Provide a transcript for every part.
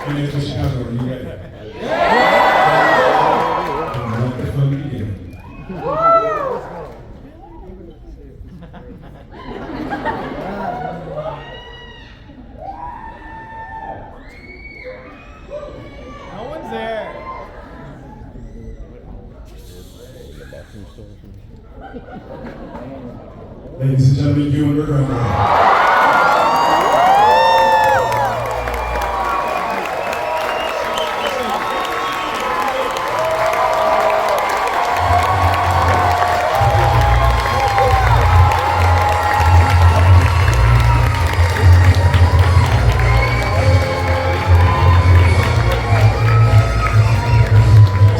Fan Expo Chicago, are you ready? Let the fun begin. No one's there. Ladies and gentlemen, Ewan McGregor.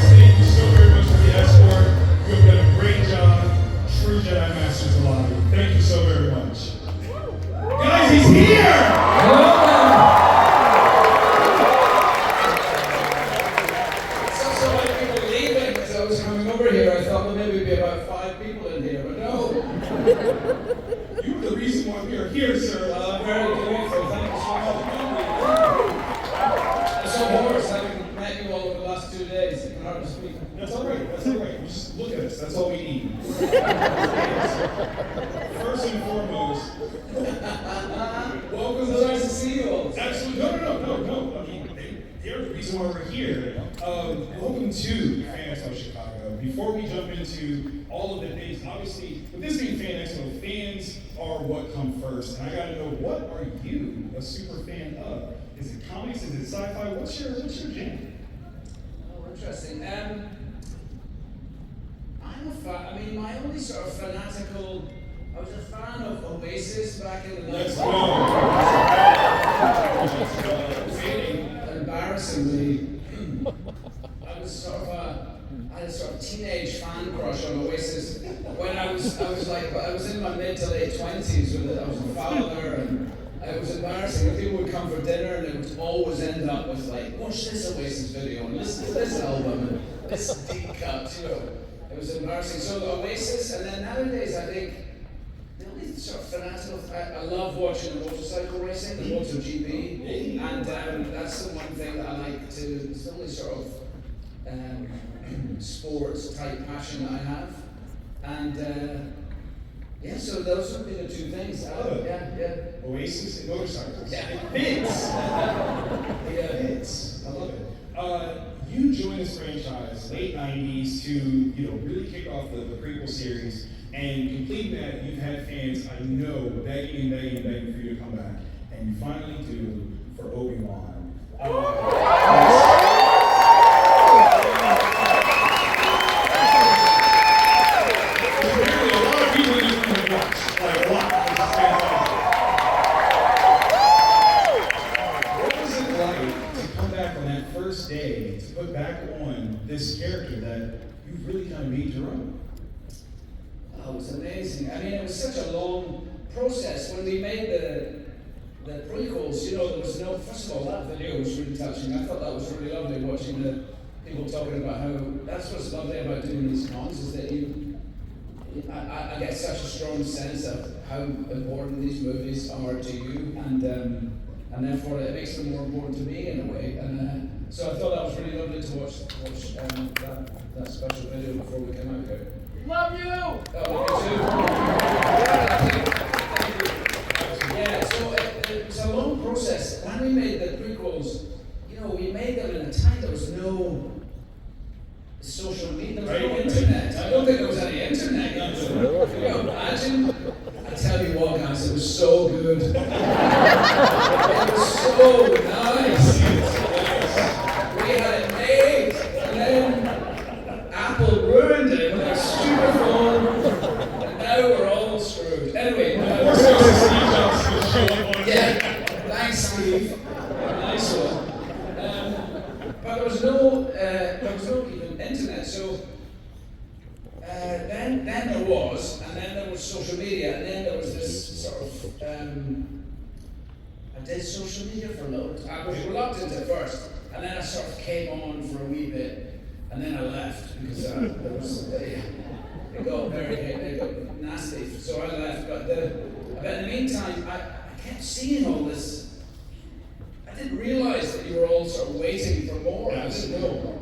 Thank you so very much for the escort. You have done a great job. True Jedi Masters alive. Thank you so very much. Guys, he's here! So many people leaving as I was coming over here. I thought well, maybe it'd be about 5 people in here, but no. You were the reason why we are here, sir. I'm very grateful. Thank you so much. I'm so hoarse having met you all over the last 2 days. I can hardly speak. That's all right. That's all right. You just look at us. That's all we need. First and foremost, Welcome to Nice to see you all. absolutely no. I mean, they're the reason why we're here. Welcome to Fan Expo Chicago. Before we jump into all of the things, obviously, with this being Fan Expo, fans are what come first. And I gotta know, what are you a super fan of? Is it comics? Is it sci-fi? What's your jam? Oh, interesting. I'm a fan. I mean, my only sort of fanatical. I was a fan of Oasis back in the 90s. Let's go. Embarrassingly, I was sort of I had a sort of teenage fan crush on Oasis when I was in my mid to late 20s. I was a father, and it was embarrassing. And people would come for dinner, and it would always end up with like, watch this Oasis video and listen to this album and this deep cut. You know, it was embarrassing. So Oasis, and then nowadays I think. The only sort of fanatical, I love watching the motorcycle racing, the MotoGP, and that's the one thing that I like to, it's the only sort of sports type passion that I have. And yeah, so those would be the 2 things. Yeah. Oasis and motorcycles. Yeah. It fits. Yeah. It fits. I love it. You joined this franchise late 90s to really kick off the prequel series. And completing that, you've had fans, I know, begging for you to come back. And you finally do for Obi-Wan. Apparently, a lot of people in this room have watched. Like, a lot. What was it like to come back on that first day, to put back on this character that you've really kind of made your own? Oh, it was amazing. I mean, it was such a long process. When we made the prequels, there was no, first of all, that video was really touching. I thought that was really lovely watching the people talking about how, that's what's lovely about doing these cons, is that I get such a strong sense of how important these movies are to you, and therefore it makes them more important to me in a way. And so I thought that was really lovely to watch that special video before we came out here. Love you! Oh, you too. Yeah, so it was a long process. When we made the prequels, we made them in a time there was no social media, there was no internet. I don't think there was any internet. Imagine. I tell you what, guys, it was so good. It was so nice. We had it made, and then Apple ruined it with their stupid phone, and now we're all screwed. Anyway, yeah, thanks, Steve. Nice one. But there was no even internet, so then there was, and then there was social media, and then there was this sort of. I did social media for a little. I was reluctant at first, and then I sort of came on for a wee bit. And then I left because it got nasty, so I left. But in the meantime, I kept seeing all this. I I didn't realise that you were all sort of waiting for more. I didn't know.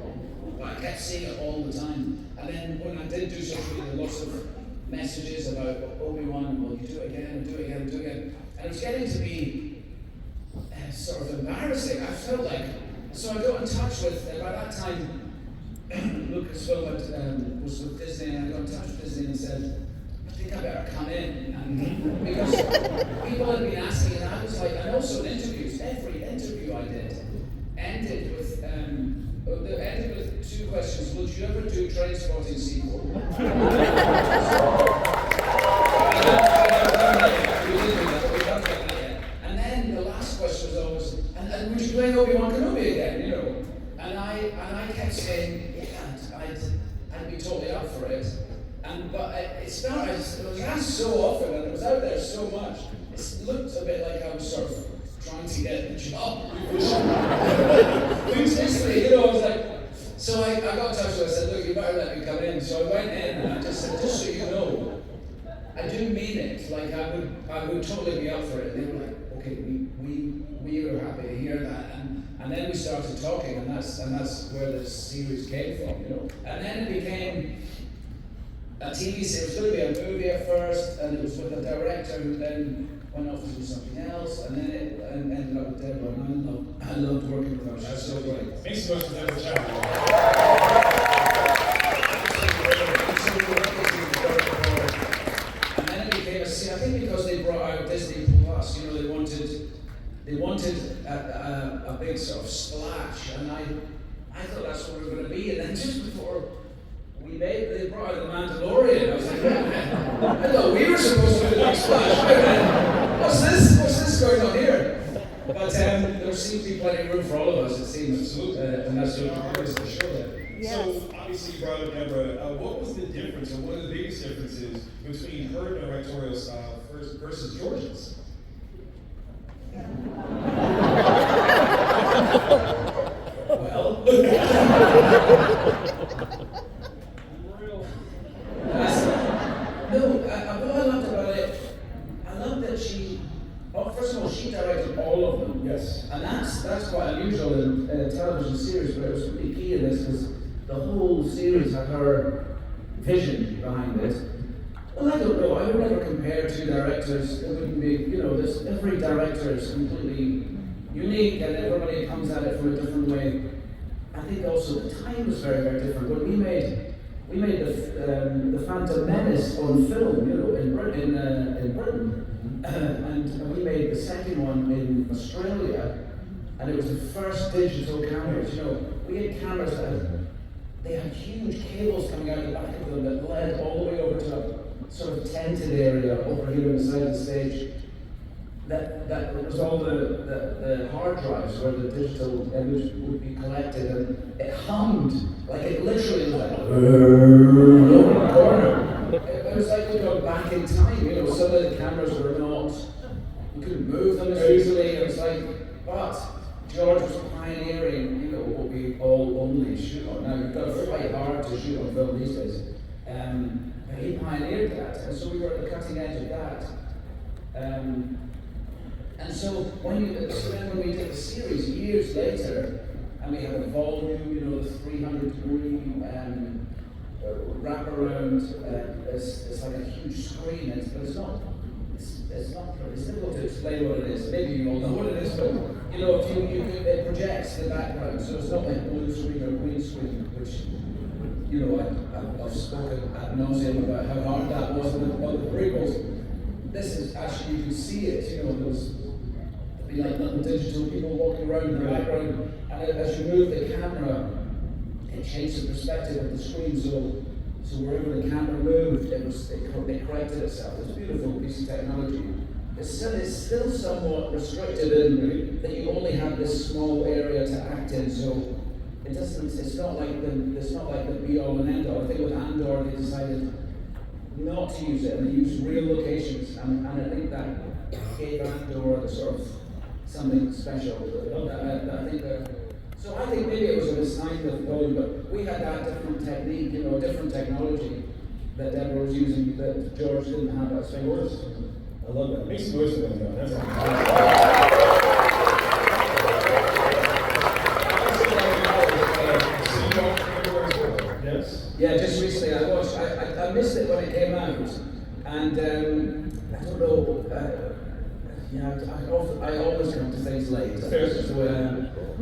But I kept seeing it all the time. And then when I did do social media, lots of messages about Obi-Wan, will you do it again, and do it again, and do it again. And it was getting to be sort of embarrassing. I felt like, so I got in touch with, by that time, Lucasfilm was with Disney, and I got in touch with Disney and said, I think I better come in. And because people had been asking, and I was like, and also in interviews, every interview I did ended with, two questions. Would you ever do Trainspotting sequel? And then the last question was always, and would you play Obi-Wan Kenobi again? You know, and I kept saying, yeah, I'd be totally up for it. But it started. It was asked so often, and it was out there so much. It looked a bit like I was sort of trying to get the job. Seriously, you know, I was like. So I got in touch with her, I said, look, you better let me come in. So I went in and I just said, just so you know, I do mean it. Like I would totally be up for it. And they were like, okay, we were happy to hear that. And then we started talking, and that's where this series came from, you know. And then it became a TV series. It was going to be a movie at first, and it was with a director who then went off to do something else, and then it ended up with Deborah, and I loved working with her. She's so great. Thanks so much for Deborah Chow. And then it became a scene. I think because they brought out Disney Plus, you know, they wanted a big sort of splash, and I thought that's what we were going to be. And then just before they brought out The Mandalorian, I was like, I thought we were supposed to do the big splash. What's this going on here? But there seems to be plenty of room for all of us, it seems. And that's what we're going to show that. Yes. So, obviously, you brought up Deborah. What was the difference, or one of the biggest differences between her directorial style versus George's? Well, what I loved about it, I loved that first of all, she directed all of them. Yes. And that's quite unusual in a television series, but it was really key in this because the whole series had her vision behind it. Well, I don't know. I would never compare two directors. It wouldn't be, you know, every director is completely unique, and everybody comes at it from a different way. I think also the time was very, very different. When we made the Phantom Menace on film, you know, in Britain, and we made the second one in Australia, and it was the first digital cameras. You know, we had cameras that they had huge cables coming out the back of them that led all the way over to a sort of tented area over here on the side of the stage. That was all the hard drives where the digital image would be collected, and it hummed like it literally was like over the corner. It was like we were back in time, you know. Some of the cameras were not, we couldn't move them as easily. It was like, but George was pioneering, you know, what we all only shoot on. Now you've got to fight hard to shoot on film these days, but he pioneered that, and so we were at the cutting edge of that. And so when we did the series years later, and we had a volume, you know, the 300-degree wraparound, it's like a huge screen, but it's difficult to explain what it is. Maybe you all know what it is, but you know, it projects the background, so it's not like blue screen or green screen, which, you know, I've spoken ad nauseum about how hard that was on the prequels. This is actually, you can see it, you know, there's like little digital people walking around in the background, and as you move the camera, it changed the perspective of the screen, so wherever the camera moved, it corrected itself. It's a beautiful piece of technology. It's still somewhat restricted in that you only have this small area to act in, so it's not like the be all and end all. I think with Andor they decided not to use it, and they used real locations, and I think that gave Andor the sort of something special. So I think maybe it was a missigning of volume, but we had that different technique, you know, different technology that Deborah was using that George didn't have at Star Wars. I love that. Makes noise for them, though. That's I always come to things late. So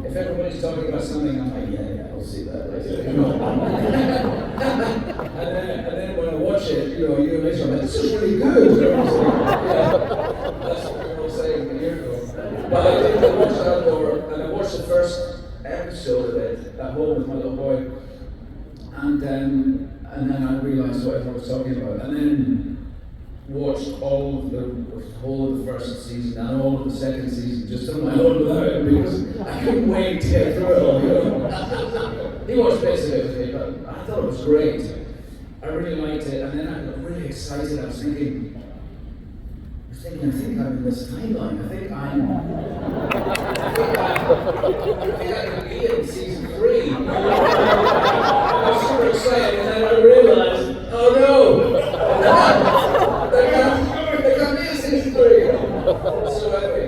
if everybody's talking about something, I'm like, yeah, I'll see that later. You know? and then when I watch it, you know, a year later, I'm like, this is really good. And I was like, yeah, that's what people were saying a year ago. But I watched Outdoor, and I watched the first episode of it at home with my little boy, and then I realised what everyone was talking about, and then watched all of the whole of the first season and all of the second season just on my own without it, because I couldn't wait to get through it all, you know. He watched bits of it with me, but I thought it was great. I really liked it, and then I got really excited. I was thinking, I think I'm in this timeline. I think I can be in season 3. I was super excited, and then I realized, oh no! They got me in season 3! So anyway,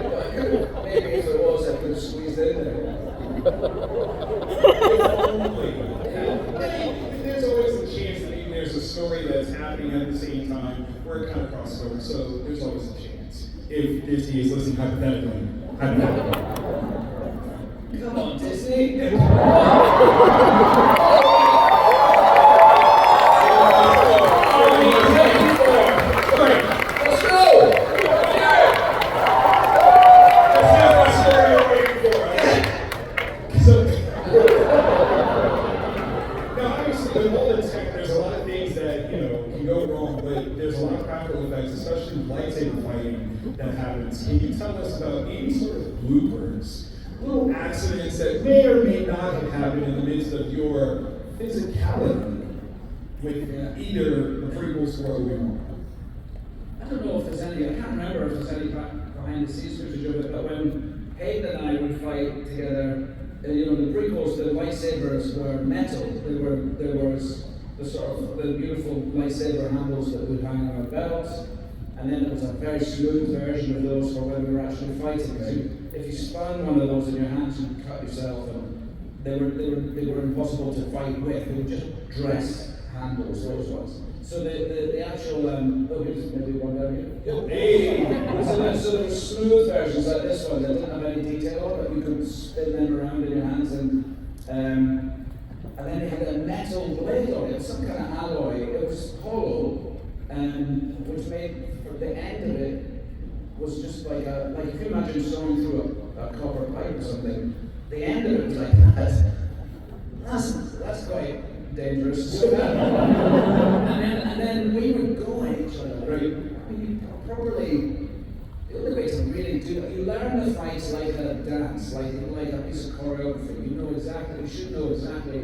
maybe if it was, I could have squeezed in there. There's always a chance that maybe there's a story that's happening at the same time where it kind of crosses over, so there's always a chance. If Disney is listening hypothetically. Come on, Disney! Can you tell us about any sort of bloopers, little accidents that may or may not have happened in the midst of your physicality with either the prequels or Obi-Wan? I don't know if there's any, I can't remember if there's any behind the scenes footage of it, but when Hayden and I would fight together, you know, the prequels, the lightsabers were metal. There was the sort of the beautiful lightsaber handles that would hang on our belts. And then there was a very smooth version of those for when we were actually fighting. Because if you spun one of those in your hands, you'd cut yourself, and they were impossible to fight with. They were just dress handles, those ones. So the actual maybe one down here. Hey. So there were smooth versions like this one that didn't have any detail on, but you could spin them around in your hands, and then they had a metal blade on it, some kind of alloy. It was hollow, which made the end of it was just like if you imagine sawing through a copper pipe or something. The end of it was like that. That's quite dangerous. and then we would go at each other. Right? I mean, probably the only way to really do it, you learn the fights like a dance, like a piece of choreography. You know exactly. You should know exactly.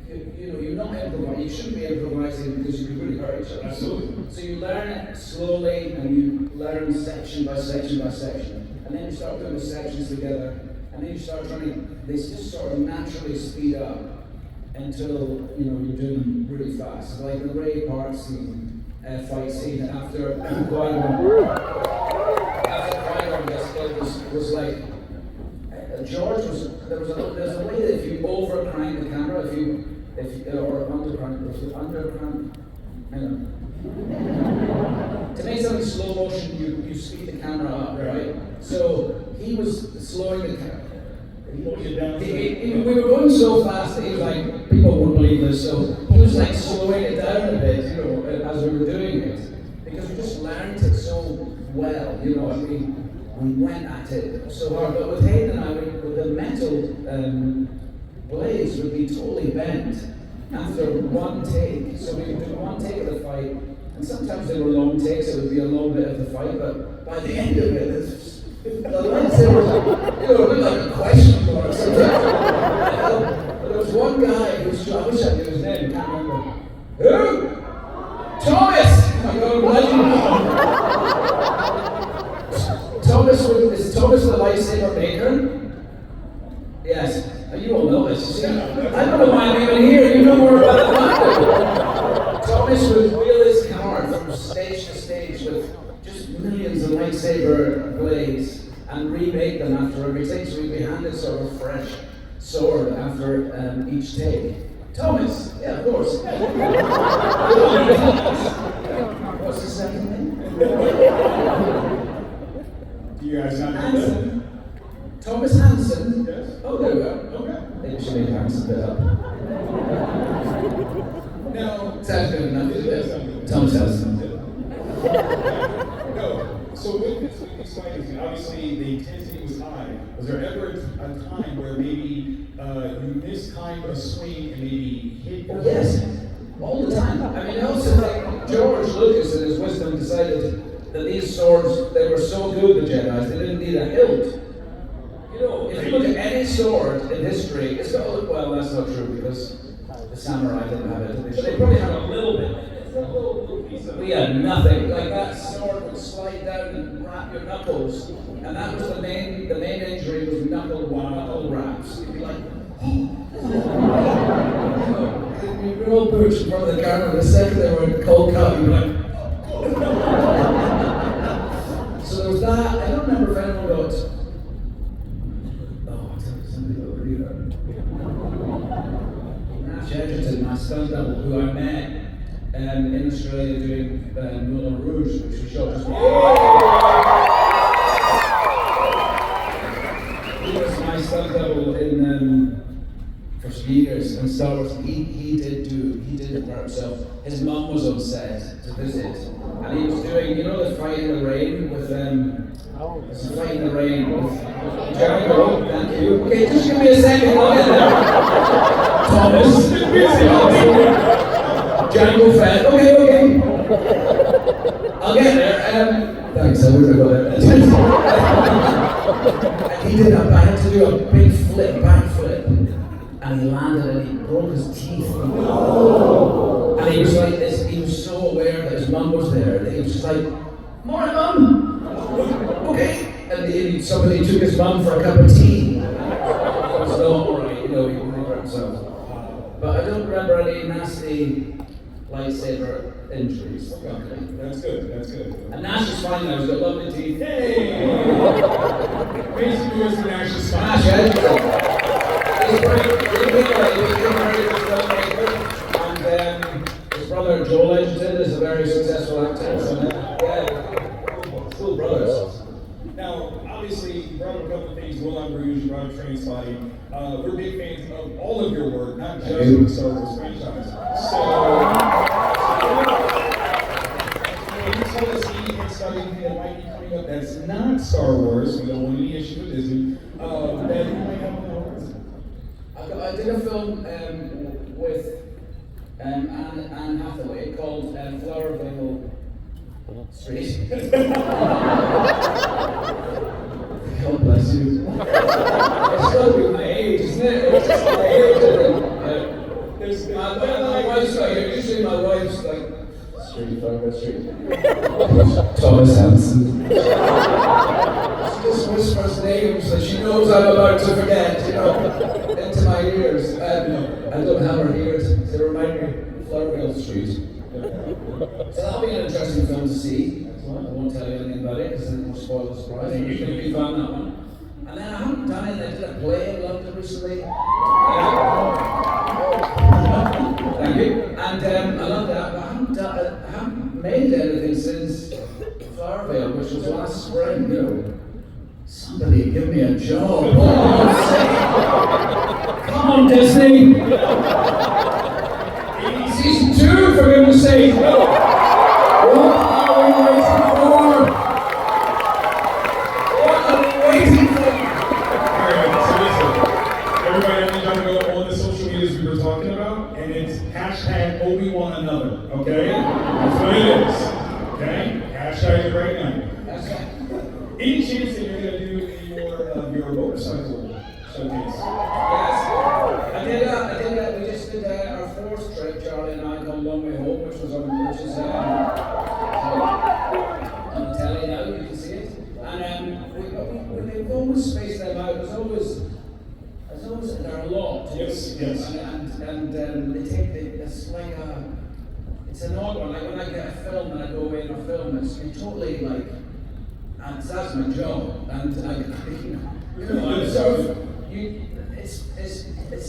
You know, you're not improvising. You shouldn't be improvising because you could really hurt each other. Absolutely. So you learn it slowly, and you learn section by section by section, and then you start doing the sections together, and then you start trying. They just sort of naturally speed up until you know you're doing them really fast. Like the Ray Park scene, fight scene after Qui-Gon. After Qui-Gon gets killed was like. George was there's a way that if you overcrank the camera, if you or undercrank, to make something slow motion, you speed the camera up, right? So he was slowing the camera. We were going so fast that he was like, people wouldn't believe this, so he was like slowing it down a bit, you know, as we were doing it, because we just learned it so well, you know, we went at it so hard. But with Hayden and I, the metal blades would be totally bent after one take. So we would do one take of the fight, and sometimes they were long takes, it would be a long bit of the fight, but by the end of it, the lightsaber, you know, like a question mark sometimes. There was one guy who was, I wish I knew his name, can't remember. Who? Thomas! I'm going to legend. Is Thomas the lightsaber maker? Yes. You all know this. See, I don't know why I'm even here. You know more about it than I do. Thomas would wheel his car from stage to stage with just millions of lightsaber blades and remake them after every take. So we'd be handed sort of a fresh sword after each take. Thomas, yeah, of course. What's his second name? You guys not Hansen. Thomas Hansen. Yes. Oh, there we go. Okay. Maybe she made Hansen a bit up. Now, Sounds good enough. Yes. Thomas Hansen. No. So with these fighters, obviously the intensity was high. Was there ever a time where maybe you mistimed a swing and maybe hit? Oh, yes. All the time. I mean, I also think George Lucas in his wisdom decided that these swords, they were so good, the Jedi, they didn't need a hilt. You know, if you look at any sword in history, it's got to look, well, that's not true because the samurai didn't have it. But they probably had a little bit. We had nothing. Like that sword would slide down and wrap your knuckles. And that was the main injury was knuckle wraps. You'd be like, we were all perched in front of the camera. The second they were in cold cut, you'd be like, so there was that. I don't remember if anyone got. Oh, somebody got really hurt. Nash Edgerton, my stunt double, who I met in Australia doing Moulin Rouge, which we shot just before. He was my stunt double in for some years in Star Wars. He did it for himself. His mum was on set to visit, and he was doing, you know, the fight in the rain with there's a fight in the rain with Jericho. Thank you. Okay, just give me a second. I'll get there. Thomas. Django Fett. Okay. I'll get there. Thanks, I would have got there. And he did that, I had to do a big backflip, and he landed and he broke his teeth. And he was like this, he was so aware that his mum was there, that he was just like, "Morning, Mum." Okay. And somebody took his mum for a cup of tea. It was not alright, you know, he wouldn't hurt himself. But I don't remember any nasty lightsaber injuries. Okay. That's good. And Nash is fine now, he's got lovely teeth. Hey! Basically, was Nash is fine. Nash, he's pretty good filmmaker. And his brother Joel Edgerton is a very successful actor. So, yeah, cool brothers. Now, obviously, you brought up a couple of things, Moulin Rouge, you brought up Trainspotting. We're big fans of all of your work, not just the Star Wars franchise. Can you tell us anything that might be coming up that's not Star Wars? We don't want any issue with Disney. That you might have on the horizon. I did a film with Anne Hathaway called Flowervale Street. God bless you. It's got to be my age, isn't it? It's just my age. My wife's like, usually my wife's like, Flowervale Street. Thomas Hansen. She just whispers names that she knows I'm about to forget, you know, into my ears. I don't have her ears to remind me of Flowervale Street. So that'll be an interesting film to see. I won't tell you anything about it because then we'll spoil the surprise. It's going to be fun, that one. And then I haven't done it. I did a play in London recently. Thank you. And I love that, but I haven't made anything since Flowervale, which was last spring. You know, somebody give me a job. Come on, Disney. Season 2, for goodness sake. What are we waiting for? What are we waiting for? Alright, so listen. Everybody, I need y'all to go on the social medias we were talking about, and it's hashtag Obi-Wan another, okay? That's what it is. Okay? Hashtag it right now. Any chance that you're going to do your motorcycle showcase? Yes. I did that. We just did our fourth trip, Charlie and I, called Long Way Home, which is on the telly now, you can see it. And we've always spaced them out. There's always there are a lot. Yes. And they take it's like it's an odd one. Like when I get a film and I go away in a film, it's totally like, and that's my job. And I'm sort of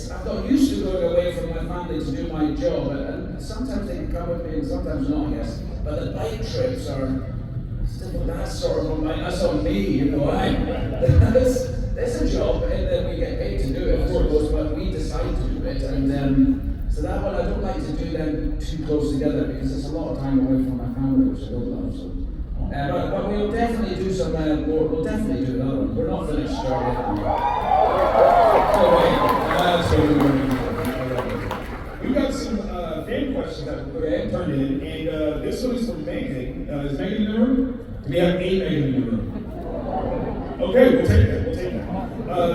I've got used to going away from my family to do my job, and sometimes they can come with me and sometimes not, I guess. But the bike trips are That's sort of on that's on me, you know. That's a job, and then we get paid to do it, of course, but we decide to do it, and so that one I don't like to do them too close together because it's a lot of time away from my family, which I don't love. So, but we'll definitely do some more. We'll definitely do another one. We're not finished yet. Oh wait, that's what we're doing. We've got some fan questions that were turned in, and this one is from Megan. Is Megan in the room? We have 8 Megan in the room. Okay, we'll take that.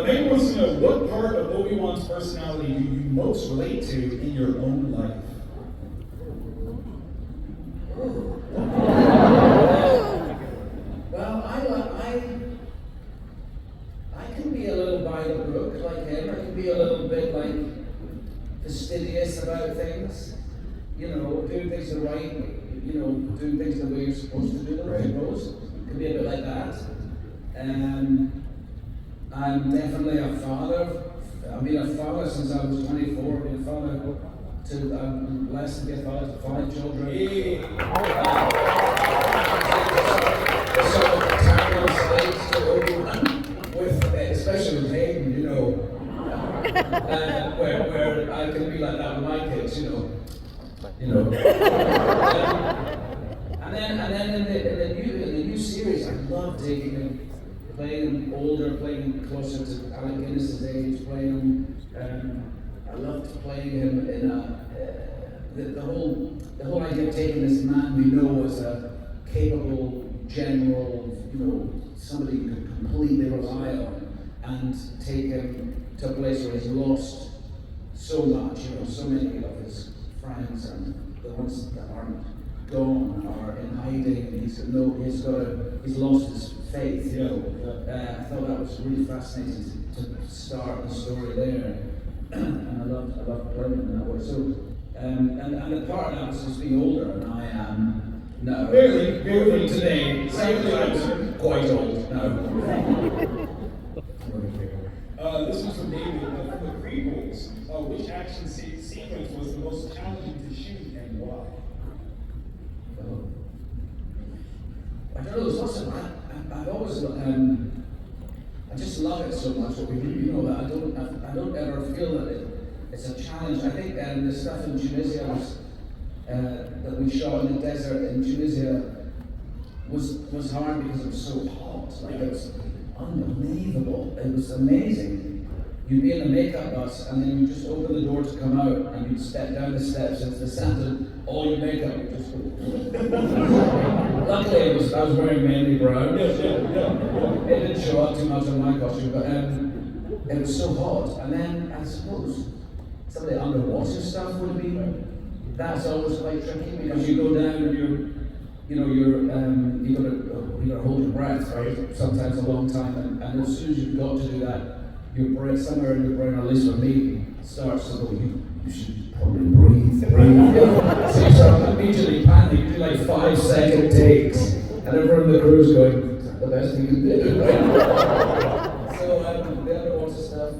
Megan wants to know, what part of Obi-Wan's personality do you most relate to in your own life? Well, I can be a little by the book like him. I can be a little bit like fastidious about things. You know, doing things the right way. You know, doing things the way you're supposed to do them. I suppose can be a bit like that. I'm definitely a father. I've been a father since I was 24. I've been a father to, I'm blessed to be a father to 5 children. Sort of paternal sides to Obi-Wan, especially with Hayden, you know, where I can be like that with my kids, you know. And then in the new series, I love taking them. Playing them older, playing them closer to Alec Guinness's age, playing him. I loved playing him in the whole idea of taking this man we know as a capable general, you know, somebody you could completely rely on, and take him to a place where he's lost so much, you know, so many of his friends and the ones that aren't gone or in hiding. He's lost his faith, you know. I thought that was really fascinating to start the story there, and I loved playing in that way. So, and the part of that was just being older, and I am now barely today. I'm quite old now. This was from David from the prequels. Which action sequence was the most challenging to shoot and why? I don't know, there's lots of I've always I just love it so much what we do, you know, that I don't ever feel that it's a challenge. I think the stuff in Tunisia was that we shot in the desert in Tunisia was hard because it was so hot. Like it was unbelievable. It was amazing. You'd be in a makeup bus and then you just open the door to come out and you'd step down the steps into the sound of all your makeup would just go. Luckily I was wearing mainly brown. Yeah. It didn't show up too much on my costume, but it was so hot. And then I suppose some of the underwater stuff would have been, that's always quite tricky because you go down and you gotta hold your breath, right? Sometimes a long time, and as soon as you've got to do that, your brain, somewhere in your brain, at least for me, starts to go, you should probably breathe. So you start immediately panicking, you do like 5-second takes, and everyone in the crew's going, is that the best we can do? So the underwater stuff,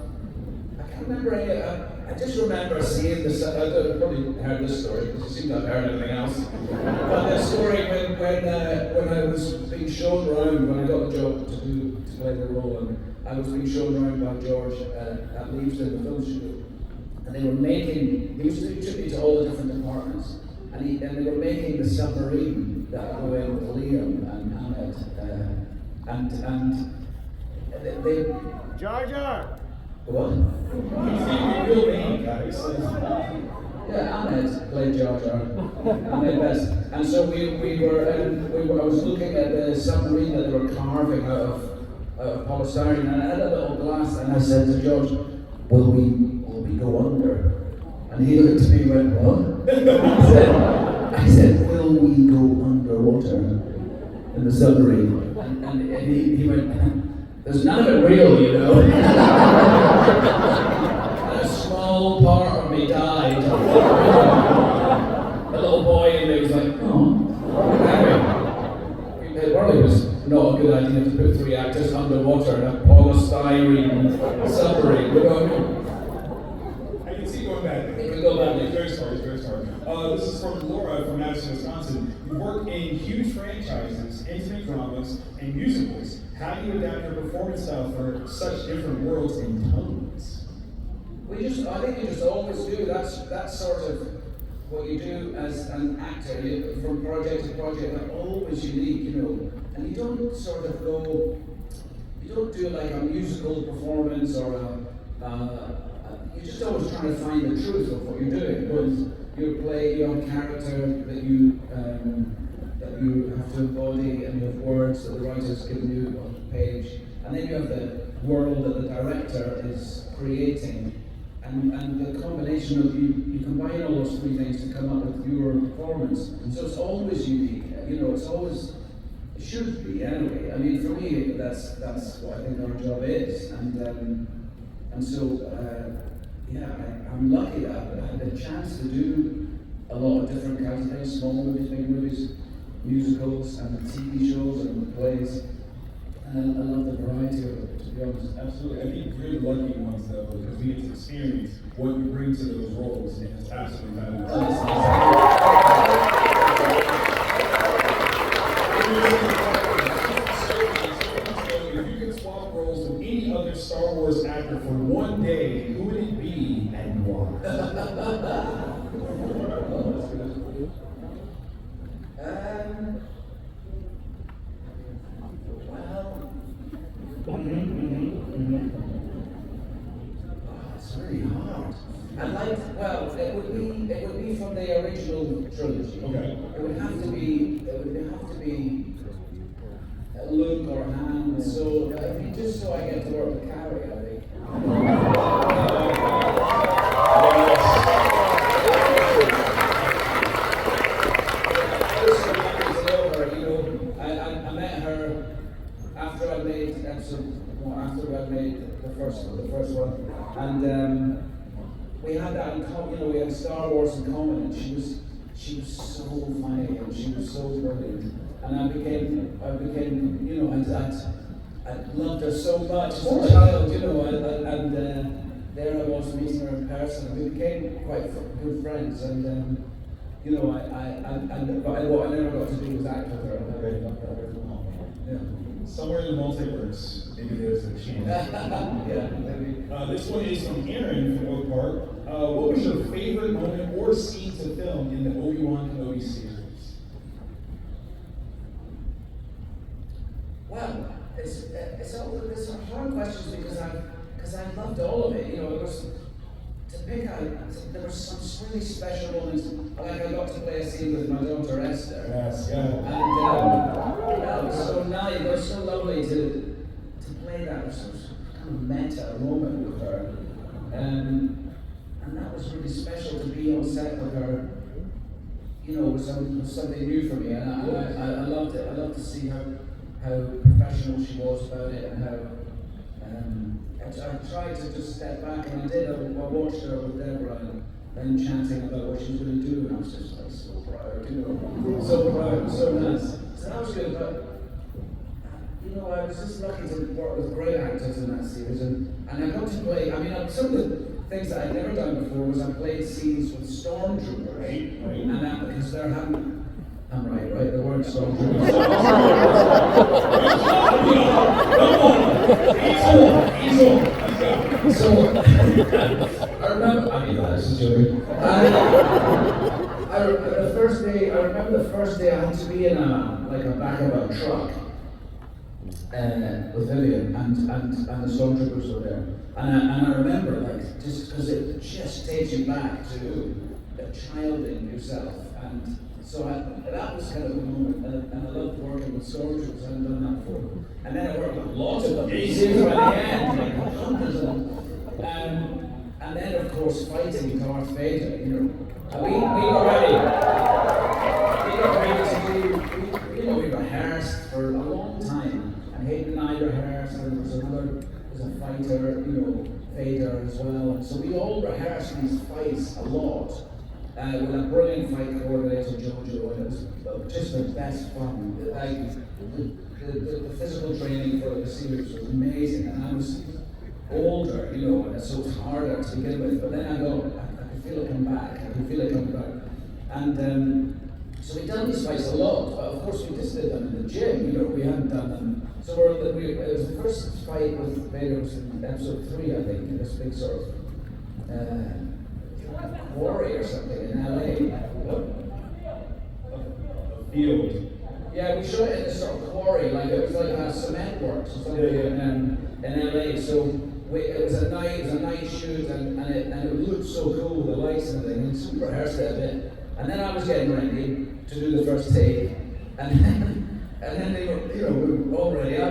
I can't remember any, I just remember seeing this, I've probably heard this story, because you seem to have heard anything else. But the story when I was being shown around, when I got the job to play the role, and I was being shown around by George at Leavesden, the film studio, and they were making, he took me to all the different departments, and they were making the submarine that would go in with Liam and Ahmed, and they Jar Jar! What? He's saying your real name, guys. Yeah, Ahmed played Jar Jar. Ahmed Best. And so I was looking at the submarine that they were carving out of polystyrene, and I had a little glass, and I said to George, will we go under? And he looked at me and went, what? I said, will we go underwater in the submarine? And he went, there's none of it real, you know. And a small part of me died. The little boy in me was like, oh. Anyway, it probably was not a good idea to put 3 actors underwater in a polystyrene submarine. I can see going back. It could go back. It's very smart. This is from Laura from Madison, Wisconsin. You work in huge franchises intimate dramas, and musicals. How do you adapt your performance style for such different worlds and tones? I think you just always do. That's sort of what you do as an actor. From project to project, they're always unique, you know. And you don't sort of go, you don't do like a musical performance or you're just always trying to find the truth of what you're doing. But you play your character that you have to embody, and you have words that the writer's given you on the page, and then you have the world that the director is creating. And the combination of you combine all those three things to come up with your performance. So it's always unique. You know, it should be anyway. I mean, for me, that's what I think our job is. And so, I'm lucky that I had the chance to do a lot of different kinds of things, small movies, big movies, musicals, and TV shows and plays. And I love the variety of it, to be honest. Absolutely. I think we're the lucky ones, though, because we get to experience what you bring to those roles, and it's absolutely fabulous. If you could swap roles with any other Star Wars actor for one day, who would it be and why? It's really hard. It would be from the original trilogy. Okay. It would have to be Luke or Han. So just so I get to work with Carrie, I think. I met her after I made the first one, and we had that in common. You know, we had Star Wars in common, and she was so funny and she was so brilliant, and I became, you know, I loved her so much as a child, you know, and there I was meeting her in person, and we became quite good friends, and you know, but what I never got to do was act with her, and I really loved her. Yeah. Somewhere in the multiverse, maybe there's a chance. Yeah, maybe. This one is from Aaron from Oak Park. What was your favorite moment or scene to film in the Obi-Wan Kenobi series? Well, it's some hard questions because I loved all of it. You know, it was to pick out. There were some really special moments. Like I got to play a scene with my daughter Esther. Yes, yeah. And it was so nice. It was so lovely to play that sort of kind of meta moment with her. And that was really special to be on set with her. You know, was something new for me, and I loved it. I loved to see how professional she was about it, and how I tried to just step back, and I did. I watched her with Deborah and chatting about what she was going to do, and I was just like so proud, you know, so proud, so nice. So that was good, but you know, I was just lucky to work with great actors in that series, and I got to play. I mean, some of the things that I'd never done before was I played scenes with stormtroopers, right? And that because they're having. I'm right? The word stormtroopers. So I remember. I mean, this is joking. I remember the first day I had to be in a back of a truck with Vivian, and the stormtroopers were there, and I remember just because it just takes you back to a child in yourself, and so that was kind of the moment, and I loved working with stormtroopers. I hadn't done that before, and then I worked with lots of them. You see, by the end, like hundreds of them. And then, of course, fighting Darth Vader, you know. And we were ready to do, you know, we rehearsed for a long time. And Hayden and I rehearsed, and there was a fighter, you know, Vader as well. And so we all rehearsed these fights a lot. With a brilliant fight coordinator, Jojo, and it was just the best fun. The physical training for the series was amazing, and I was older, you know, and so it's harder to begin with. But then I could feel it come back. And So we'd done these fights a lot, but of course we just did them in the gym, you know, we hadn't done them. So it was the first fight with Vader was in episode 3, I think, in this big sort of quarry or something in LA. A field. Yeah, we shot it in this sort of quarry, like it was like a cement works or something in LA. So it was a night shoot, and it looked so cool, the lights and everything. And so we rehearsed it a bit, and then I was getting ready to do the first take, and then they were, you know, we were all ready. I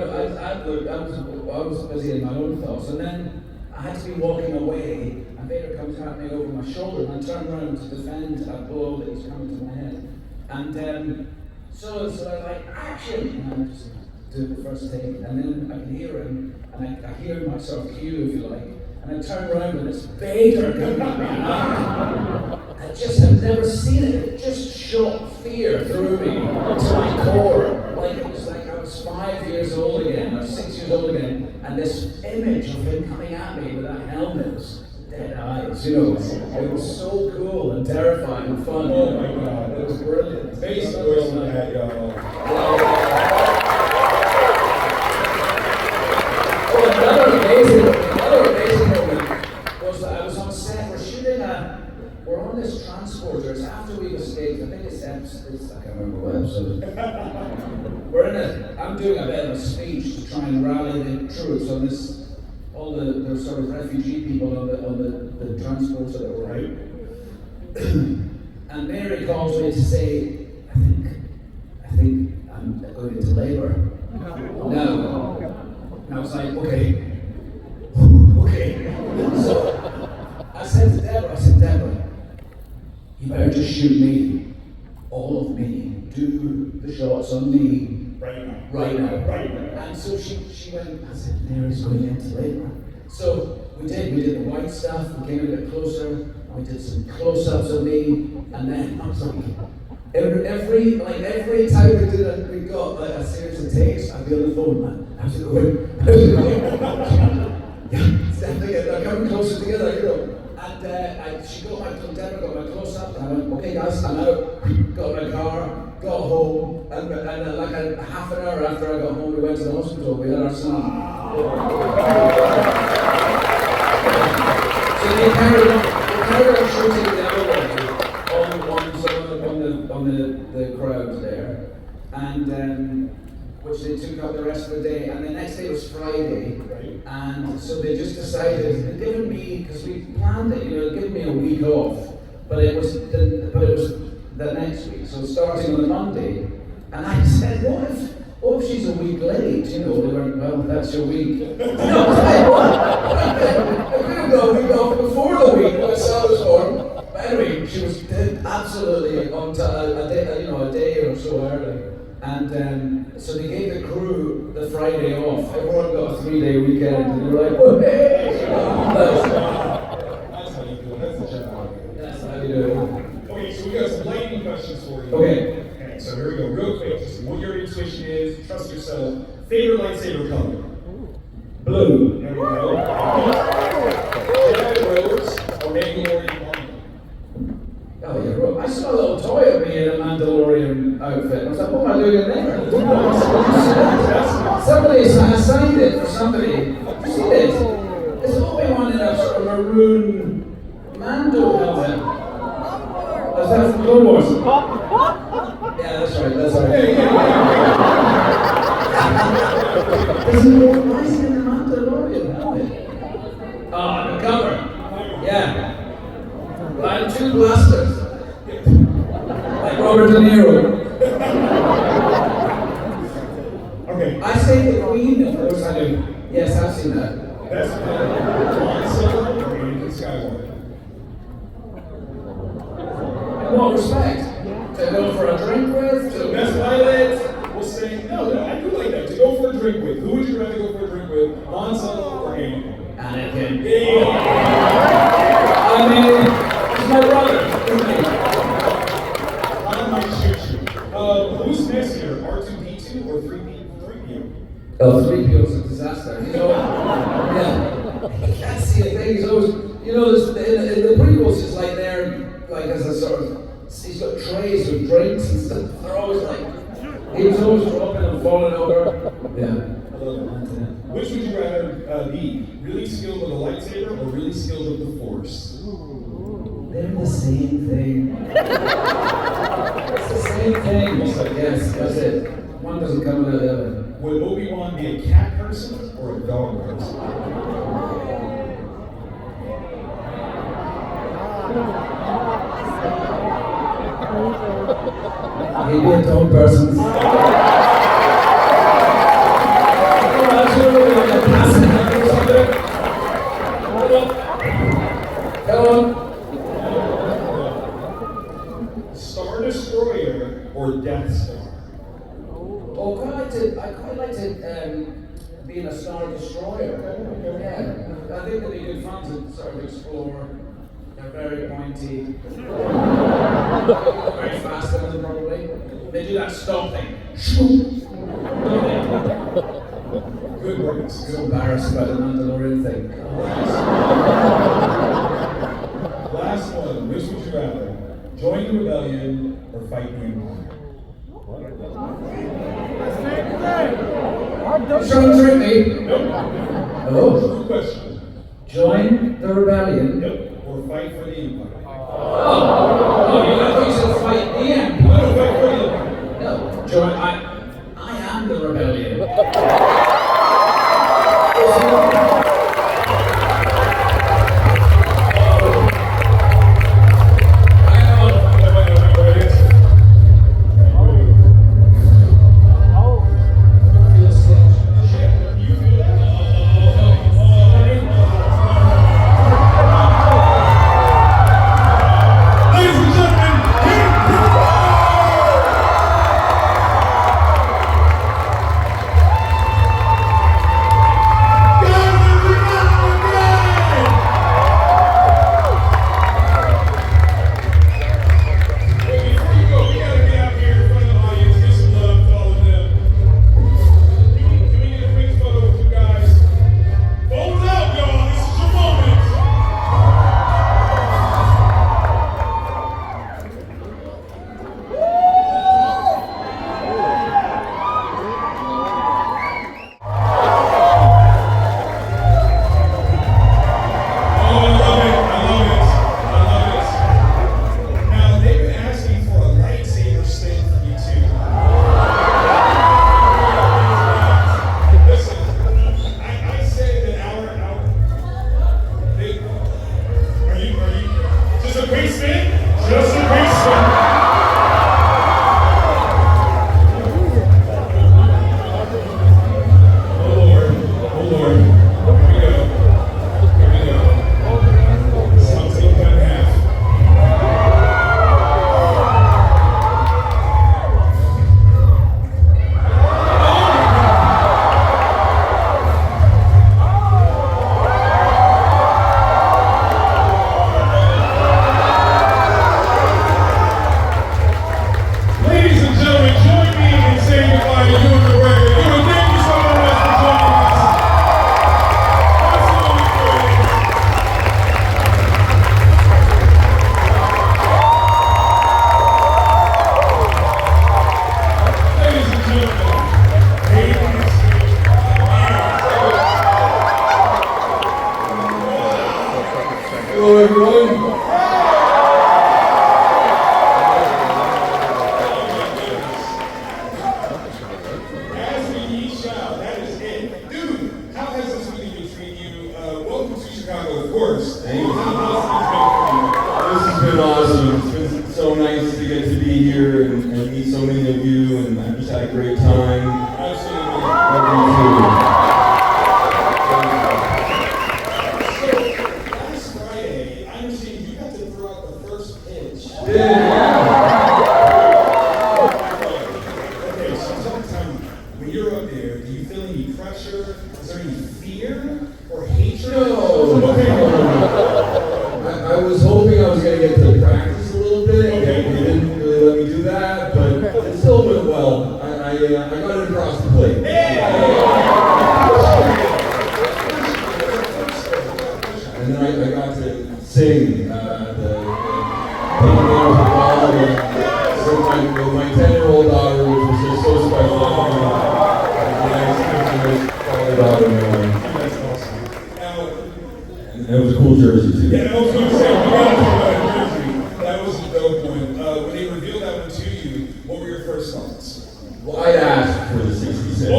was busy in my own thoughts, and then I had to be walking away, and Vader comes at me over my shoulder, and I turn around to defend a blow that was coming to my head, and so I was like, action! And I just do the first take, and then I can hear him, and I hear my sort of cue, if you like, and I turn around and it's Vader coming at me. I just have never seen it. It just shot fear through me to my core. Like it was like I was 5 years old again, or 6 years old again, and this image of him coming at me with that helmet was dead eyes, you know. It was so cool and terrifying and fun. Oh my God, it was brilliant. Face oil on that, y'all. Another amazing moment was that I was on set. We're on this transporter. It's after we've escaped. I think it's I can't remember what episode. I'm doing a bit of a speech to try and rally the troops on this, all the sort of refugee people on the transporter that were out. And Mary calls me to say, I think I'm going into labour. No. And I was like, okay. So I said to Deborah, you better just shoot me, all of me, do the shots on me right now. And so she went, I said, Mary's going into labour. So we did the white stuff, we came a bit closer, and we did some close-ups of me, and then I was like, every time we did it, we got like a series of takes, I'd be on the phone, man, how's it going? Yeah, it's definitely they're coming closer together, you know. And Deborah got my close-up, and I went, okay guys, I'm out, got my car, got home, and like a half an hour after I got home, we went to the hospital, we had our son. So they carried on shooting the other way on the crowd there, and which they took up the rest of the day, and the next day was Friday, and so they just decided, they'd given me, because we planned it, you know, they'd given me a week off, but it was the next week, so starting on the Monday, and I said, what if she's a week late, you know, they went, well, that's your week. You know, I was like, what? I could have got a week off before the week when I saw this born, but anyway, she was absolutely on a day or so early. And so they gave the crew the Friday off. Everyone got a 3-day weekend, and they were like, "Oh, hey!" That's how you do it. That's the Jedi. That's how you do it. Okay, so we got some lightning questions for you. Okay. So here we go, real quick. Just what your intuition is. Trust yourself. Favorite lightsaber color? Blue. There we go. Jedi Rose or Mandalorian armor? Oh yeah, bro. I saw a little toy of me in a Mandalorian outfit. I was like, what am I doing in there? Somebody signed it for somebody. You see this? It's Obi-Wan in a sort of maroon Mando helmet. Is that from Clone Wars? Yeah, that's right. Why is he in the Mandalorian helmet? Oh, the cover. Yeah. And 2 blasters. Like Robert De Niro. Okay. I say the Queen, of course I do. Yes, I've seen that. That's Han Solo or Anakin Skywalker? In what respect? To go for a drink with? So best pilot, we'll say, no, I do like that. To go for a drink with. Who would you rather go for a drink with? Han Solo or Anakin? Anakin. Yeah. I mean, he's my brother. I might shoot you. Who's messier, R2D2 or 3PO? Oh, 3PO is a disaster. You know, yeah. He can't see a thing. He's always, you know, in the prequels, it's like they're like as a sort of he's got trays with drinks and stuff. They're always like, he was always dropping and falling over. Yeah. Which would you rather be? Really skilled with a lightsaber or really skilled with the Force? They're the same thing. It's the same thing. Yes, that's it. One doesn't come without the other. Would Obi-Wan be a cat person or a dog person? He'd be a dog person. Come on. Star Destroyer or Death Star? Oh, I quite like to be in a Star Destroyer. Yeah, I think they'd be good fun to sort of explore. They're very pointy. Very fast in them, probably. They do that stop thing. Good words. So embarrassed about the Mandalorian thing. Last one. Which would you rather? Join the rebellion or fight the Empire? You're trying to trick me? Nope. Hello? Good question. Join the rebellion? Nope. Or fight for the Empire? Oh, I thought you said fight the Empire. No, fight for the Empire. No, join. I am the rebellion. sing the with my 10-year-old daughter, which was just so special. Daughter, That's awesome. Now, and it was a cool jersey too. yeah, I was going to say, we got to talk about jersey. That was a dope one. When they revealed that one to you, what were your first thoughts? Well, I asked for the 66.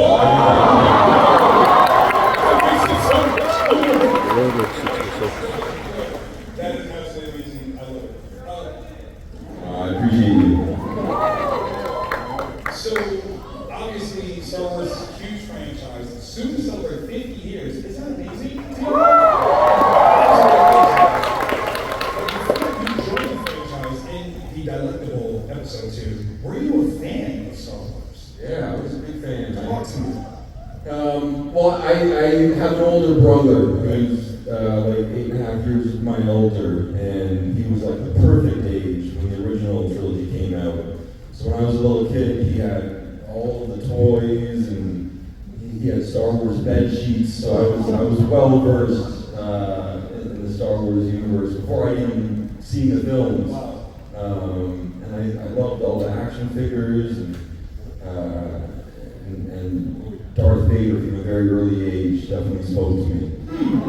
That is absolutely amazing. I love it. I appreciate you. So, obviously, Star Wars is a huge franchise. Soon to celebrate 50 years. Is that amazing? Before you joined the franchise in the Delectable Episode 2, were you a fan of Star Wars? Yeah, I was a big fan. Talk to me. Well, I have an older brother who's like 8.5 years my older, and he was like the perfect age when the original trilogy came out. So when I was a little kid, he had all of the toys, and he had Star Wars bed sheets. So I was well versed in the Star Wars universe before I even seen the films. And I loved all the action figures and Darth Vader from a very early age definitely spoke to me. Kind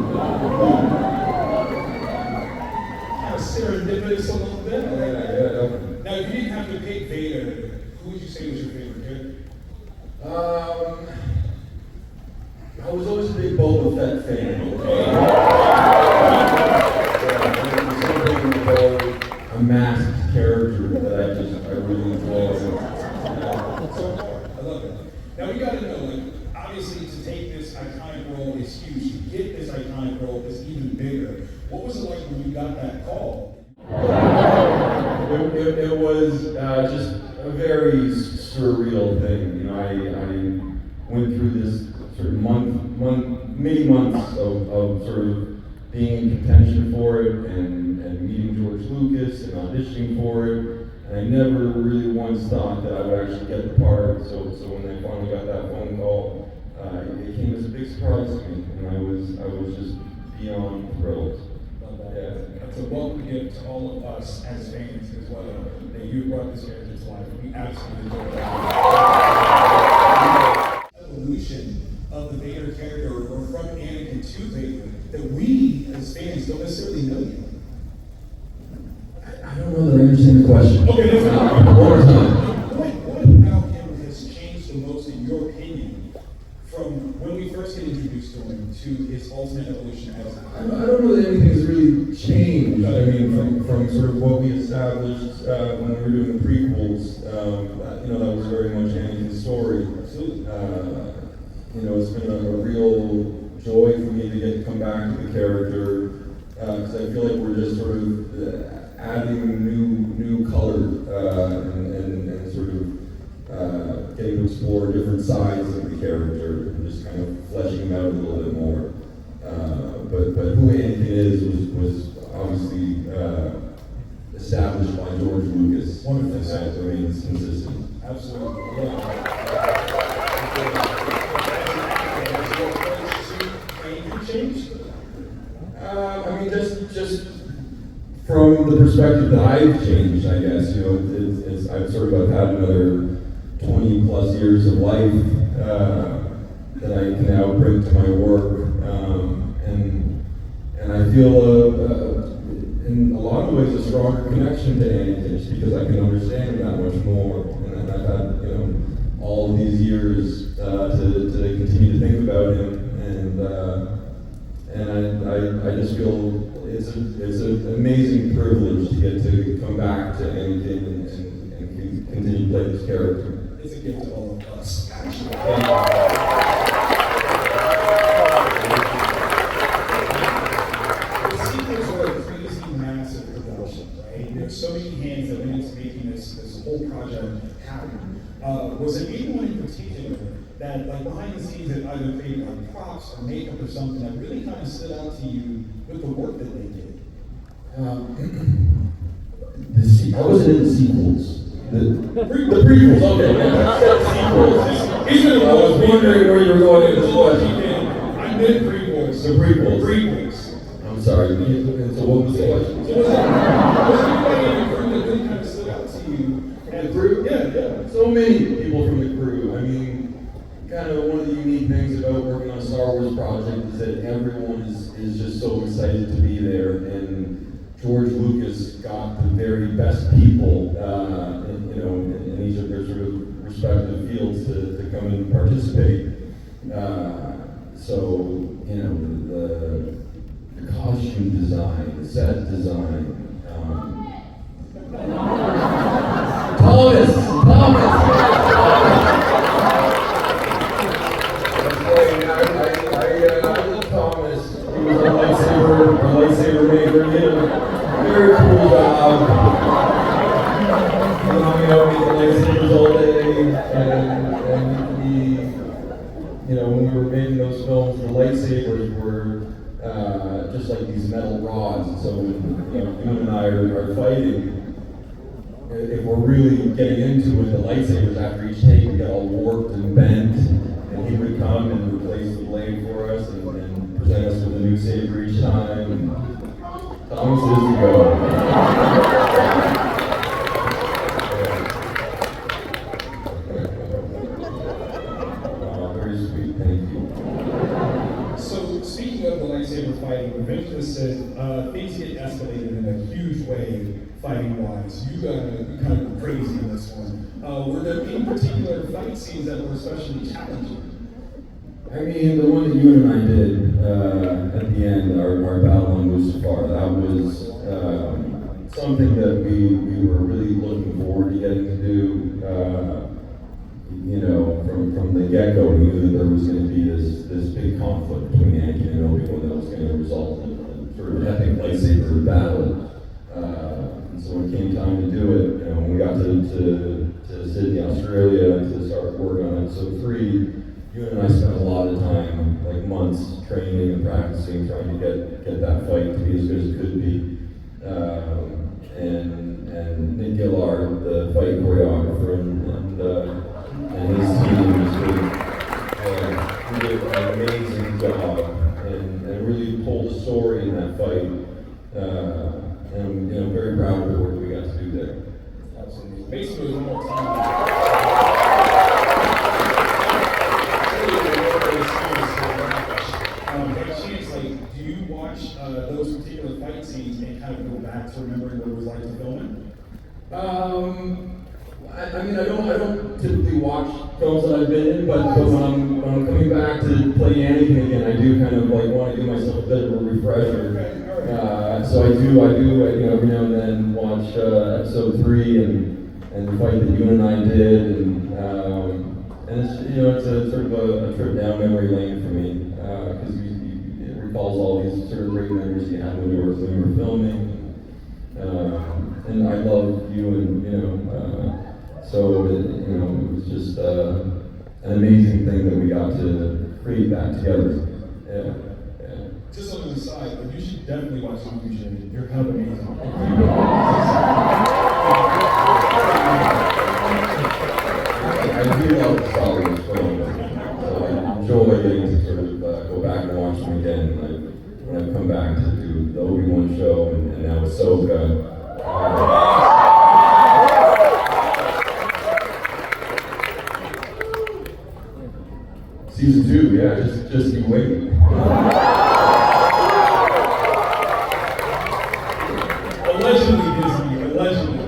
of serendipitous a little bit. Yeah. Now, if you didn't have to pick Vader, who would you say was your favorite character? I was always a big Boba Fett fan. A masked character that I really enjoy. I love it. Now, we got to know, like, obviously, to take this iconic role is huge. To get this iconic role is even bigger. What was it like when you got that call? It was just a very surreal thing. You know, I went through this sort of many months of sort of being in contention for it and meeting George Lucas and auditioning for it. And I never really once thought that I would actually get the part. So when I finally got that phone call, it came as a big surprise to me, and I was just beyond thrilled. Yeah. It's a welcome gift to all of us as fans as well, that you brought this character to life. We absolutely enjoyed that. Evolution of the Vader character, or from Anakin to Vader, that we as fans don't necessarily know yet. I don't know that I understand the question. Okay, that's fine. One more time. What about him has changed the most, in your opinion, from when we first get introduced to him to his ultimate evolution as I don't know that anything's really changed. I mean, from sort of what we established when we were doing the prequels, you know, that was very much Anakin's story. Absolutely. You know, it's been a real joy for me to get to come back to the character, because I feel like we're just sort of adding new color and sort of getting to explore different sides of the character and just kind of fleshing him out a little bit more. But who Anakin is was obviously established by George Lucas. Wonderful. And that remains consistent. Absolutely. Changed? I mean, just from the perspective that I've changed, I guess, you know, I've sort of had another 20 plus years of life that I can now bring to my work, and I feel in a lot of ways a stronger connection to Anakin just because I can understand him that much more, and I've had, you know, all of these years to continue to think about him, and I just feel it's an amazing privilege to get to come back to Anakin and continue to play this character. It's a gift to all of us, actually. The sequels were a crazy, massive production, right? There's so many hands that went into making this whole project happen. Was there anyone in particular that, like, behind the scenes that either created like props or makeup or something that really kind of stood out to you with the work that they did? I wasn't in the sequels. The prequels, okay. Sequels. I was wondering where you were going in this question. I meant prequels. The prequels. Prequels. I'm sorry. So what was the question? Was there anybody in the crew that really kind of stood out to you crew? Yeah. So many people from the crew. I mean, kind of one of the unique things about working on a Star Wars project is that everyone is just so excited to be there. And George Lucas got the very best people, in each of their sort of respective fields to come and participate. The costume design, the set design. Thomas. I love Thomas. He was a lightsaber maker. He did a very cool job. He hung out with the lightsabers all day, and he, when we were making those films, the lightsabers were just like these metal rods. And so when Ewan and I are fighting, if we're really getting into it, the lightsabers after each take would get all warped and bent, and he would come and replace the blade for us and present us with a new saber each time. And Thomas is the go. Very sweet, thank you. So, speaking of the lightsaber fighting, Ventus said things get escalated in a huge way fighting-wise. You kind of go crazy in this one. Were there any particular fight scenes that were especially challenging? I mean, the one that you and I did at the end, our battle on Mustafar, that was something that we were really looking forward to getting to do. From the get-go, we knew that there was going to be this big conflict between Anakin and Obi-Wan that was going to result in sort of an epic lightsaber battle. So when it came time to do it, when we got to Sydney, Australia, to start work on episode 3, you and I spent a lot of time, like months, training and practicing, trying to get that fight to be as good as it could be. And Nick Gillard, the fight choreographer, and his team did an amazing job and really told a story in that fight. And I'm very proud of the work we got to do there. Absolutely. Basically, one more time. Do you watch those particular fight scenes and kind of go back to remembering what it was like to film it? I don't typically watch films that I've been in, but when I'm coming back to play Anakin again, I do kind of like want to give myself a bit of a refresher. So I do, every now and then watch episode 3 and the fight that you and I did, and it's a sort of a trip down memory lane for me because it recalls all these sort of great memories you had when we were filming, and I love you, and so it was just an amazing thing that we got to create that together. Yeah. Just on the side, but you should definitely watch the movie. You're kind of amazing. I do love Star Wars films, so I enjoy getting to sort of go back and watch them again. When I come back to do the Obi-Wan show and now Ahsoka. Season 2, yeah, just you wait. Allegedly Disney, allegedly.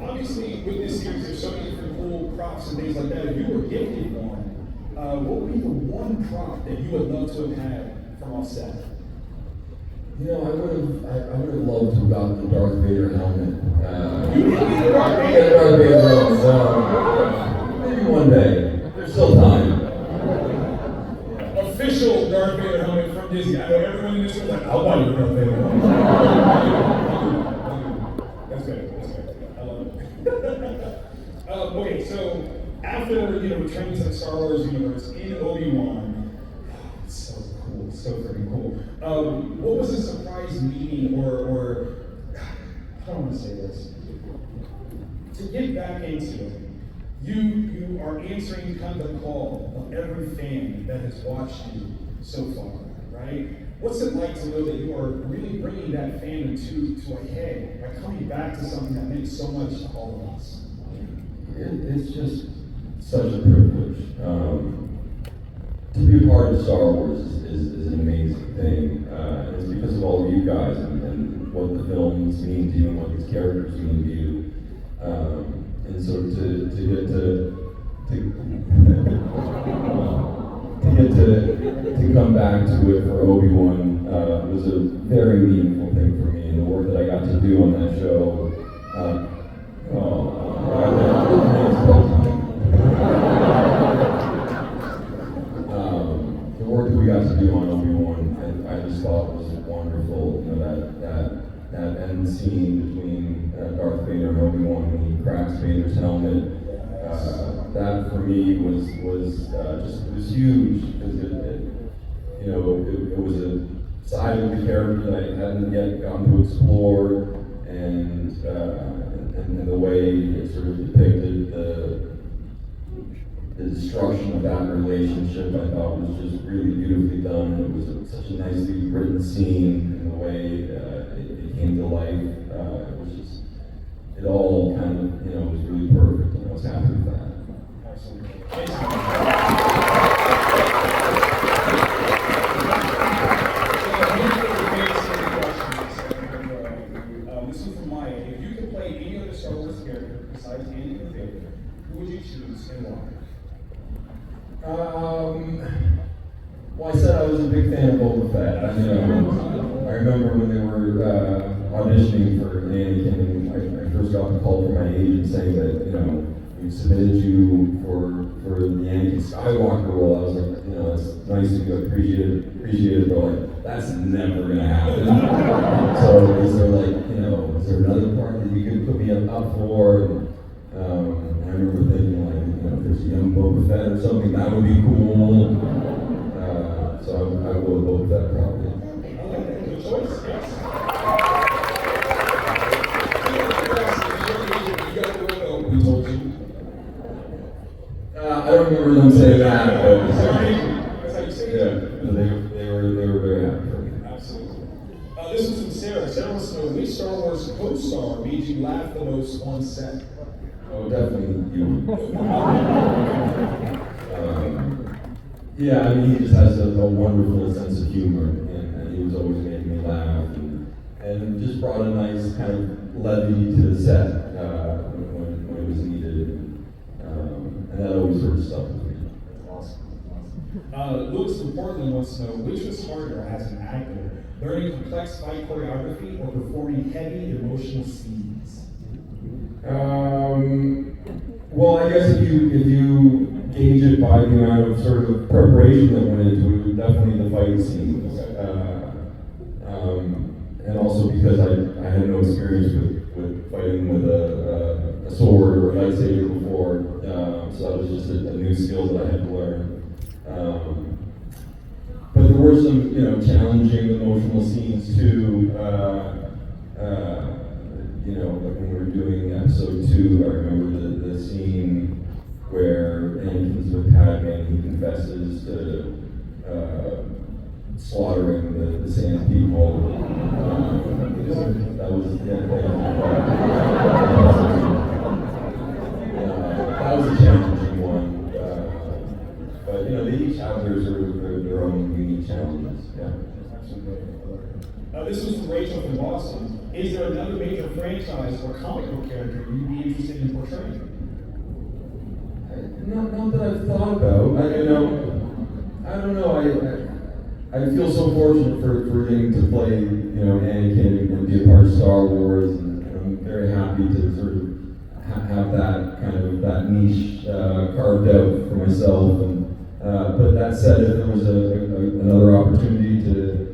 Obviously, with this series, there's so many different cool props and things like that. If you were gifted one, what would be the one prop that you would love to have had from off set? I would have loved to have gotten the Darth Vader helmet. Darth Vader helmet. Maybe one day. There's still time. Official Darth Vader helmet from Disney. I know everyone in this room is like, I want your Darth Vader helmet. That's good. I love it. Okay, so after returning to the Star Wars universe in Obi-Wan, it's so cool, so freaking cool. What was a surprise meeting or I don't want to say this. To get back into it, you are answering kind of the call of every fan that has watched you so far, right? What's it like to know that you are really bringing that fandom to a head by coming back to something that meant so much to all of us? It's just such a privilege. To be a part of Star Wars is an amazing thing. And it's because of all of you guys and what the films mean to you and what these characters mean to you. And so to get to come back to it for Obi-Wan was a very meaningful thing for me, and the work that I got to do on that show. The work that we got to do on Obi-Wan, I just thought was wonderful. You know, that end scene between Darth Vader and Obi-Wan when he cracks Vader's helmet. That for me was huge because it was a side of the character that I hadn't yet gotten to explore, and the way it sort of depicted the destruction of that relationship, I thought was just really beautifully done. It was such a nicely written scene, and the way it came to life. It was just, it all kind of, was really perfect, and I was happy with that. This is from Maya. If you could play any other Star Wars character besides Andy your favorite, who would you choose and why? Well, I said I was a big fan of Boba Fett. I remember when they were auditioning for Anakin, and I first got the call from my agent saying that, we submitted you for the Anakin Skywalker role. I was like, it's nice to be appreciated, but like, that's never gonna happen. So is there is there another part that you could put me up for? And I remember thinking if there's a young Boba Fett or something, that would be cool. So I will go with Boba Fett probably. Good choice, yes. We told you. I don't remember them saying that, but That's how you say it. they were very happy for me. Absolutely. This was from Sarah. Sarah wants to know which Star Wars co-star made you laugh the most on set? Oh, definitely you. Yeah, I mean, he just has a wonderful sense of humor, and he was always making me laugh, and just brought a nice kind of levity to the set when it was needed, and that always sort of stuck with me. Awesome. Lewis from Portland wants to know which was harder as an actor, learning complex fight choreography or performing heavy emotional scenes? Well, I guess if you gauge it by the amount of sort of preparation that went into it, definitely the fight scenes. And also because I had no experience with fighting with a sword or a lightsaber before, so that was just a new skill that I had to learn. But there were some, challenging emotional scenes too. Like when we were doing episode 2, I remember the scene where Anakin's with Padme and he confesses to slaughtering the Sand People. That was that was a challenging one. But they each have their own unique challenges. Yeah. This was from Rachel from Boston. Is there another major franchise or comic book character you'd be interested in portraying? Not that I've thought about. I don't know. I feel so fortunate for getting to play, Anakin and be a part of Star Wars, and I'm very happy to sort of have that kind of that niche carved out for myself. But that said, if there was another opportunity to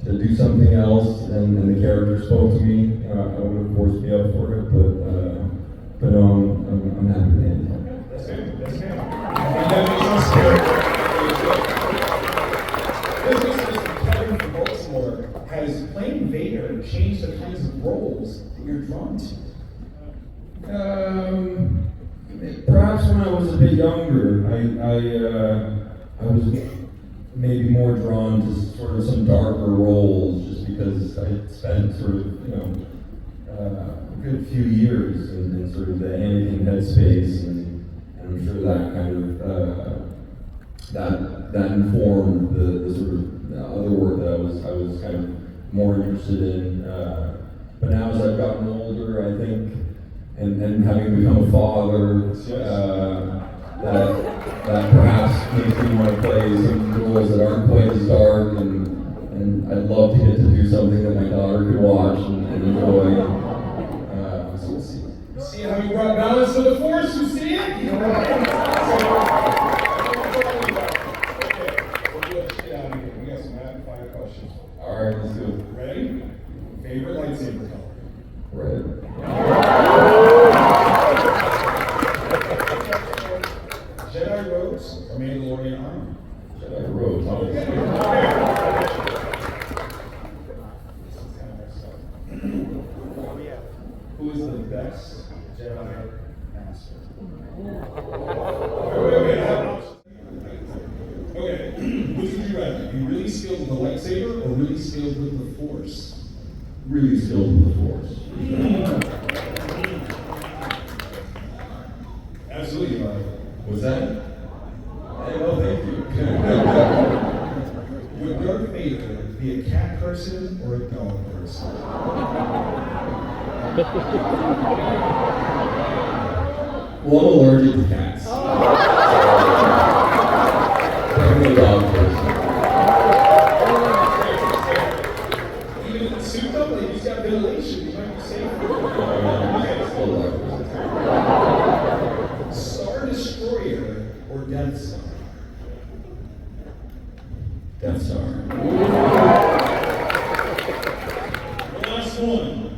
do something else and the character spoke to me, I would of course be up for it. But no, I'm happy with it. That's fair. That's fair. And that makes us fair. This is Kevin from Baltimore. Has playing Vader changed the kinds of roles that you're drawn to? Perhaps when I was a bit younger, I was maybe more drawn to sort of some darker roles, just because I spent sort of, a good few years in sort of the Anakin headspace, and I'm sure that kind of that informed the sort of other work that I was kind of more interested in. But now as I've gotten older, I think, and having become a father, that perhaps makes me want to play some roles that aren't quite as dark, and I'd love to get to do something that my daughter could watch and enjoy. So we'll see. See how you brought balance to the Force? You see it? Okay, we'll get shit out of here. We got some rapid fire questions. All right, let's do it. Ready? Favorite lightsaber color? Red. Jedi robes or Mandalorian armor? Jedi robes. Who is the best Jedi master? Okay, which would you rather? Be really skilled with the lightsaber or really skilled with the Force? Really skilled with the Force. Absolutely, Mike. Was that? Hey, well, thank you. Would Darth Vader be a cat person or a dog person? Well, I'm allergic to cats. I'm a dog person. Even in the suit up, like he's got ventilation, you might be safe. Still a dog person. Star Destroyer or Death Star? Death Star. Last one.